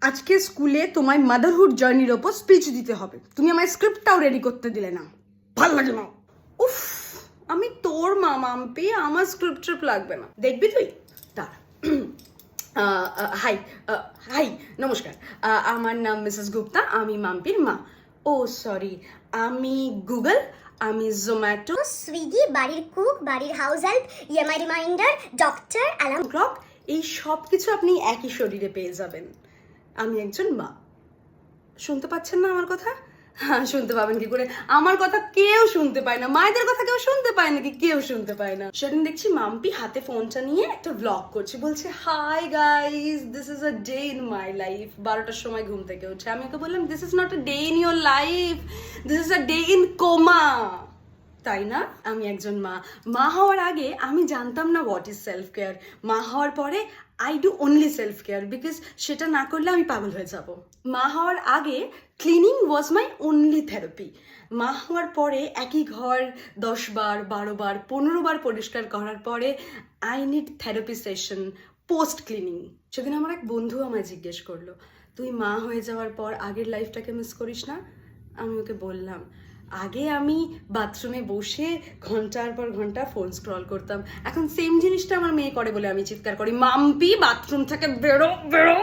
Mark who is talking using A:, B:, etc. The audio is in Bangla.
A: আজকে স্কুলে তোমায় মাদারহুড জার্নির ওপর স্পিচ দিতে হবে। তুমি আমার স্ক্রিপ্টটাও রেডি করতে দিলে না, ভালো লাগে না। উফ, আমি তোর মা মাম্পি, আমার স্ক্রিপ্ট ট্রিপ লাগবে না। দেখবি তুই? দাঁড়া। হাই হাই, নমস্কার। আমার নাম মিসেস গুপ্তা, আমি মাম্পির মা। ও সরি, আমি গুগল, আমি জোম্যাটো,
B: সুইগি, বাড়ির কুক, বাড়ির house help, EMI reminder, doctor, alarm
A: clock, এই সব কিছু আপনি একই শরীরে পেয়ে যাবেন। আমি একজন মা। শুনতে পাচ্ছেন না আমার কথা? হ্যাঁ, শুনতে পাবেন কি করে? আমার কথা কেউ শুনতে পায় না। মায়েদের কথা কেউ শুনতে পায় নাকি? কেউ শুনতে পায় না। সেদিন দেখছি মাম্পি হাতে ফোনটা নিয়ে একটা ব্লগ করছে, বলছে hi guys, this is a day in my life. 12টার সময় ঘুম থেকে উঠছে। আমি ওকে বললাম, this is not a day in your life, this is a day in coma. তাই না? আমি একজন মা। মা হওয়ার আগে আমি জানতাম না হোয়াট ইজ সেলফ কেয়ার। মা হওয়ার পরে I do only self care, because সেটা না করলে আমি পাগল হয়ে যাব। মা হওয়ার আগে cleaning was my only therapy. মা হওয়ার পরে একই ঘর 10 বার, 12 বার, 15 বার পরিষ্কার করার পরে I need therapy session post cleaning. সেদিন আমার এক বন্ধু আমায় জিজ্ঞেস করলো, তুই মা হয়ে যাওয়ার পর আগের লাইফটাকে মিস করিস না? আমি ওকে বললাম, আগে আমি বাথরুমে বসে ঘন্টার পর ঘন্টা ফোন স্ক্রল করতাম, এখন সেম জিনিসটা আমার মেয়ে করে বলে আমি চিৎকার করি, মাম্পি বাথরুম থেকে বেরো বেরো।